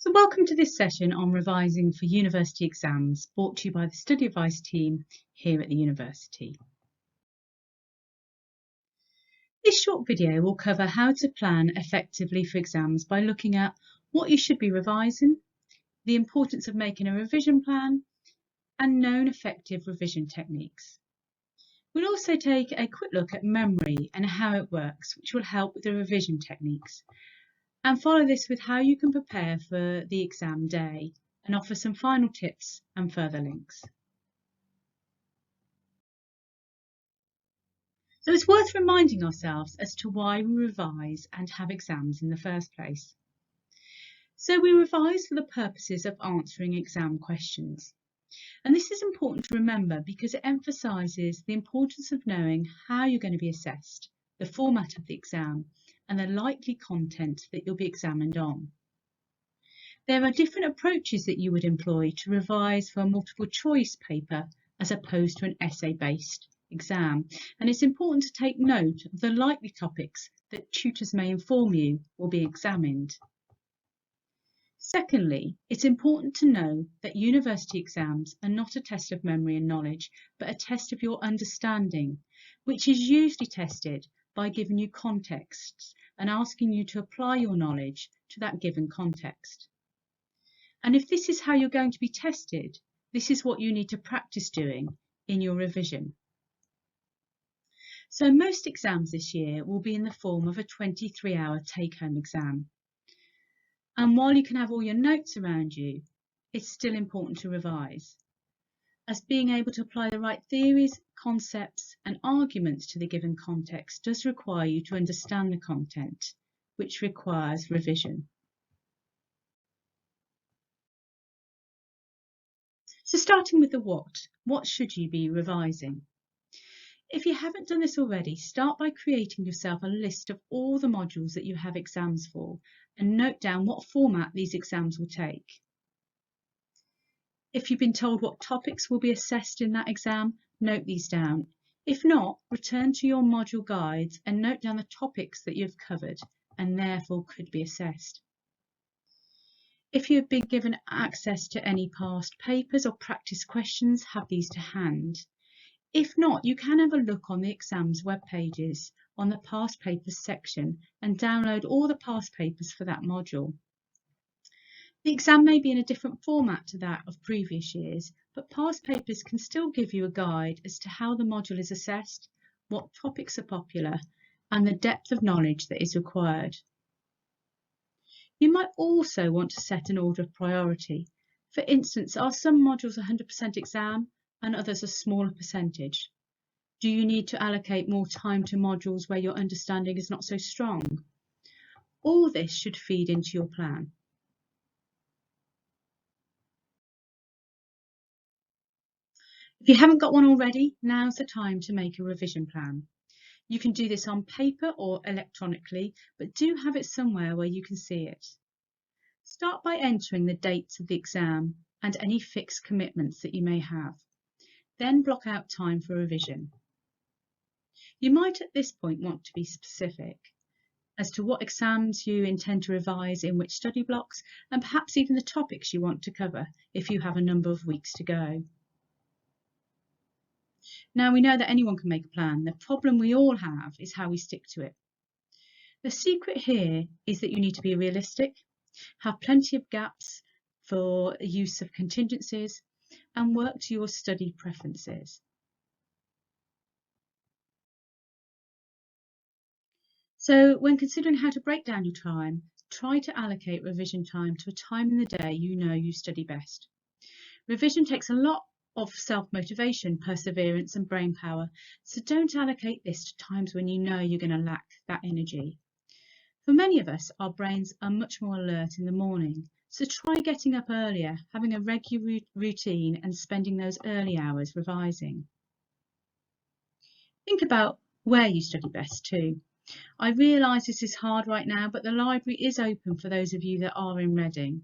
So welcome to this session on revising for university exams, brought to you by the Study Advice team here at the university. This short video will cover how to plan effectively for exams by looking at what you should be revising, the importance of making a revision plan, and known effective revision techniques. We'll also take a quick look at memory and how it works, which will help with the revision techniques, and follow this with how you can prepare for the exam day and offer some final tips and further links. So it's worth reminding ourselves as to why we revise and have exams in the first place. So we revise for the purposes of answering exam questions. And this is important to remember because it emphasises the importance of knowing how you're going to be assessed, the format of the exam, and the likely content that you'll be examined on. There are different approaches that you would employ to revise for a multiple choice paper as opposed to an essay-based exam, and it's important to take note of the likely topics that tutors may inform you will be examined. Secondly, it's important to know that university exams are not a test of memory and knowledge, but a test of your understanding, which is usually tested by giving you contexts and asking you to apply your knowledge to that given context. And if this is how you're going to be tested, this is what you need to practice doing in your revision. So most exams this year will be in the form of a 23-hour take-home exam. And while you can have all your notes around you, it's still important to revise, as being able to apply the right theories, concepts and arguments to the given context does require you to understand the content, which requires revision. So starting with the what should you be revising? If you haven't done this already, start by creating yourself a list of all the modules that you have exams for and note down what format these exams will take. If you've been told what topics will be assessed in that exam, note these down. If not, return to your module guides and note down the topics that you've covered and therefore could be assessed. If you have been given access to any past papers or practice questions, have these to hand. If not, you can have a look on the exams web pages on the past papers section and download all the past papers for that module. The exam may be in a different format to that of previous years, but past papers can still give you a guide as to how the module is assessed, what topics are popular, and the depth of knowledge that is required. You might also want to set an order of priority. For instance, are some modules 100% exam and others a smaller percentage? Do you need to allocate more time to modules where your understanding is not so strong? All this should feed into your plan. If you haven't got one already, now's the time to make a revision plan. You can do this on paper or electronically, but do have it somewhere where you can see it. Start by entering the dates of the exam and any fixed commitments that you may have. Then block out time for revision. You might at this point want to be specific as to what exams you intend to revise in which study blocks, and perhaps even the topics you want to cover if you have a number of weeks to go. Now, we know that anyone can make a plan. The problem we all have is how we stick to it. The secret here is that you need to be realistic, have plenty of gaps for use of contingencies, and work to your study preferences. So when considering how to break down your time, try to allocate revision time to a time in the day you know you study best. Revision takes a lot of self-motivation, perseverance and brain power, so don't allocate this to times when you know you're going to lack that energy. For many of us, our brains are much more alert in the morning, so try getting up earlier, having a regular routine and spending those early hours revising. Think about where you study best too. I realise this is hard right now, but the library is open for those of you that are in Reading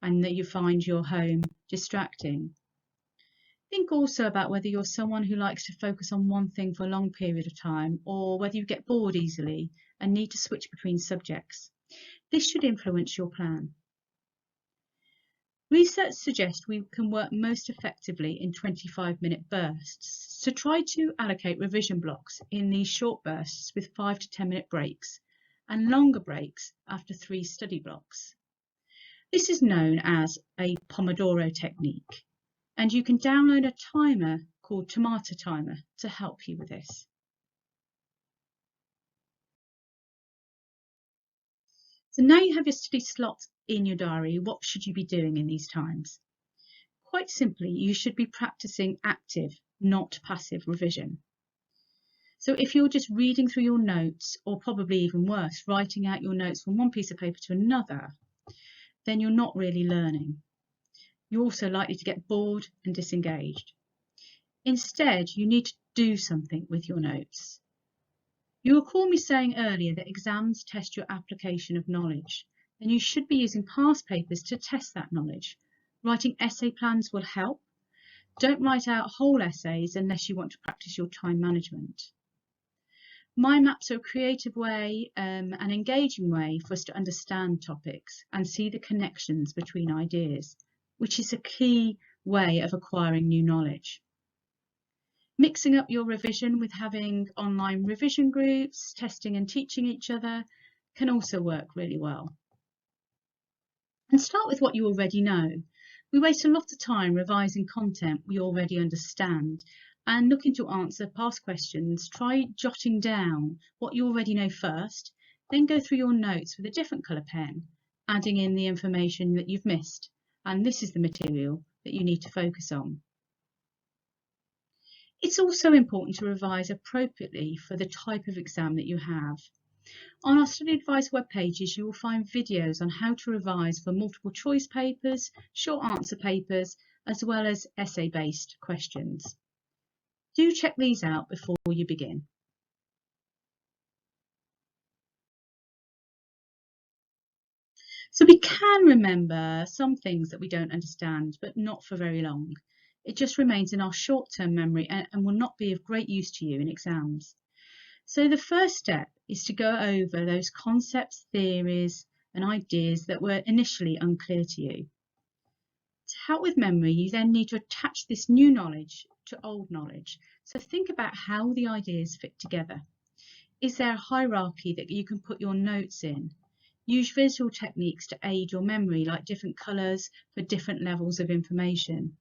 and that you find your home distracting. Think also about whether you're someone who likes to focus on one thing for a long period of time, or whether you get bored easily and need to switch between subjects. This should influence your plan. Research suggests we can work most effectively in 25-minute bursts, so try to allocate revision blocks in these short bursts with 5 to 10-minute breaks and longer breaks after 3 study blocks. This is known as a Pomodoro technique, and you can download a timer called Tomato Timer to help you with this. So now you have your study slots in your diary, what should you be doing in these times? Quite simply, you should be practicing active, not passive revision. So if you're just reading through your notes, or probably even worse, writing out your notes from one piece of paper to another, then you're not really learning. You're also likely to get bored and disengaged. Instead, you need to do something with your notes. You recall me saying earlier that exams test your application of knowledge, and you should be using past papers to test that knowledge. Writing essay plans will help. Don't write out whole essays unless you want to practice your time management. Mind maps are a creative way, an engaging way for us to understand topics and see the connections between ideas, which is a key way of acquiring new knowledge. Mixing up your revision with having online revision groups, testing and teaching each other can also work really well. And start with what you already know. We waste a lot of time revising content we already understand, and looking to answer past questions, try jotting down what you already know first, then go through your notes with a different colour pen, adding in the information that you've missed, and this is the material that you need to focus on. It's also important to revise appropriately for the type of exam that you have. On our Study Advice web pages, you will find videos on how to revise for multiple choice papers, short answer papers, as well as essay-based questions. Do check these out before you begin. So we can remember some things that we don't understand, but not for very long. It just remains in our short-term memory and will not be of great use to you in exams. So the first step is to go over those concepts, theories, and ideas that were initially unclear to you. To help with memory, you then need to attach this new knowledge to old knowledge. So think about how the ideas fit together. Is there a hierarchy that you can put your notes in? Use visual techniques to aid your memory, like different colours for different levels of information.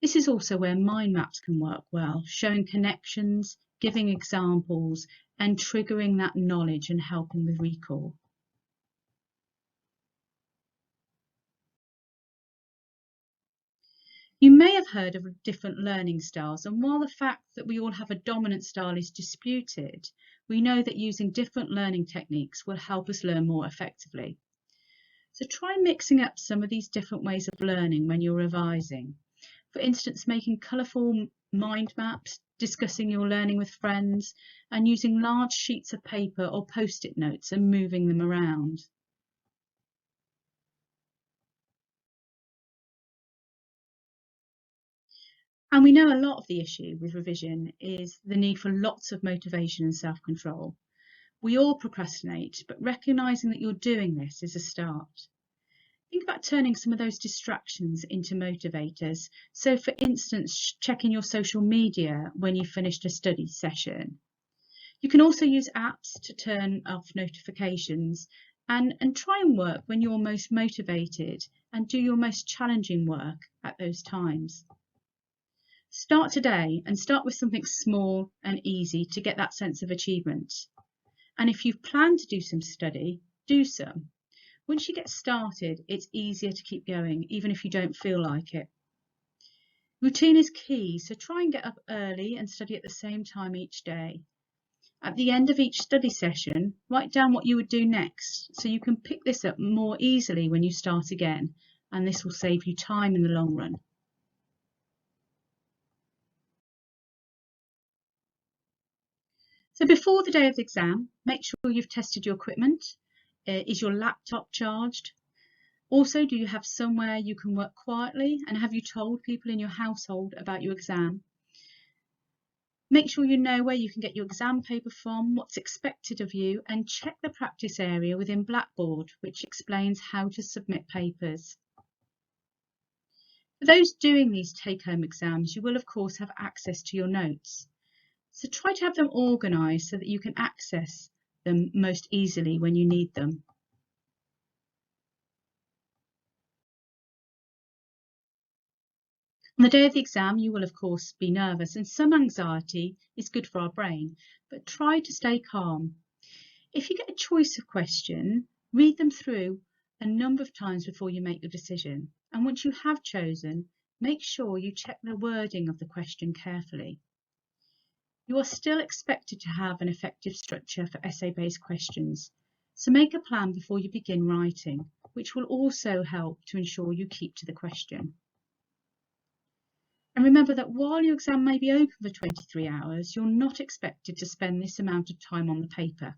This is also where mind maps can work well, showing connections, giving examples, and triggering that knowledge and helping with recall. You may have heard of different learning styles, and while the fact that we all have a dominant style is disputed, we know that using different learning techniques will help us learn more effectively. So try mixing up some of these different ways of learning when you're revising. For instance, making colourful mind maps, discussing your learning with friends, and using large sheets of paper or post-it notes and moving them around. And we know a lot of the issue with revision is the need for lots of motivation and self-control. We all procrastinate, but recognising that you're doing this is a start. Think about turning some of those distractions into motivators. So for instance, checking your social media when you've finished a study session. You can also use apps to turn off notifications and try and work when you're most motivated and do your most challenging work at those times. Start today and start with something small and easy to get that sense of achievement. And if you've planned to do some study, do some. Once you get started, it's easier to keep going, even if you don't feel like it. Routine is key, so try and get up early and study at the same time each day. At the end of each study session, write down what you would do next, so you can pick this up more easily when you start again, and this will save you time in the long run. So before the day of the exam, make sure you've tested your equipment. Is your laptop charged? Also, do you have somewhere you can work quietly, and have you told people in your household about your exam? Make sure you know where you can get your exam paper from, what's expected of you, and check the practice area within Blackboard, which explains how to submit papers. For those doing these take-home exams, you will of course have access to your notes. So try to have them organised so that you can access them most easily when you need them. On the day of the exam, you will of course be nervous, and some anxiety is good for our brain, but try to stay calm. If you get a choice of question, read them through a number of times before you make your decision. And once you have chosen, make sure you check the wording of the question carefully. You are still expected to have an effective structure for essay-based questions, so make a plan before you begin writing, which will also help to ensure you keep to the question. And remember that while your exam may be open for 23 hours, you're not expected to spend this amount of time on the paper.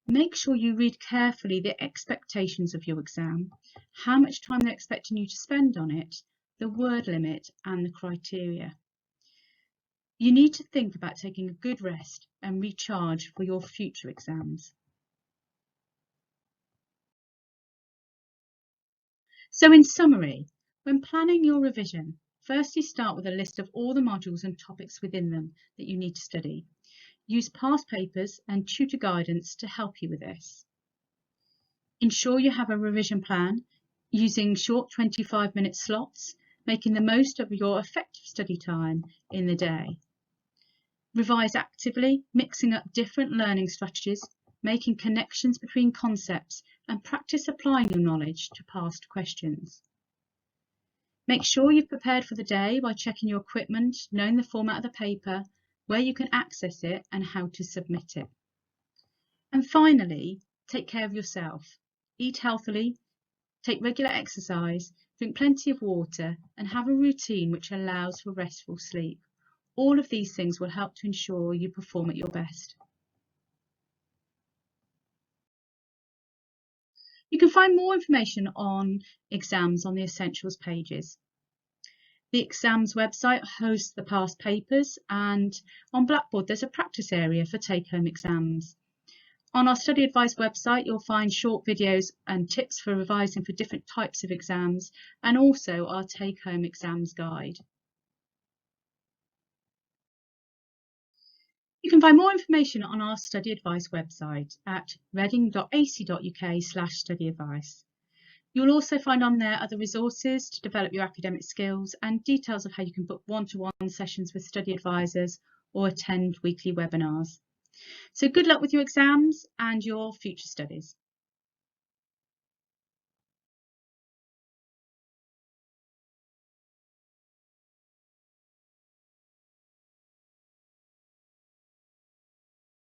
Make sure you read carefully the expectations of your exam, how much time they're expecting you to spend on it, the word limit and the criteria. You need to think about taking a good rest and recharge for your future exams. So in summary, when planning your revision, firstly start with a list of all the modules and topics within them that you need to study. Use past papers and tutor guidance to help you with this. Ensure you have a revision plan using short 25-minute slots, making the most of your effective study time in the day. Revise actively, mixing up different learning strategies, making connections between concepts, and practice applying your knowledge to past questions. Make sure you've prepared for the day by checking your equipment, knowing the format of the paper, where you can access it, and how to submit it. And finally, take care of yourself. Eat healthily, take regular exercise, drink plenty of water, and have a routine which allows for restful sleep. All of these things will help to ensure you perform at your best. You can find more information on exams on the Essentials pages. The exams website hosts the past papers, and on Blackboard there's a practice area for take-home exams. On our Study Advice website you'll find short videos and tips for revising for different types of exams, and also our take-home exams guide. You can find more information on our Study Advice website at reading.ac.uk/studyadvice. You'll also find on there other resources to develop your academic skills and details of how you can book one-to-one sessions with study advisors or attend weekly webinars. So good luck with your exams and your future studies.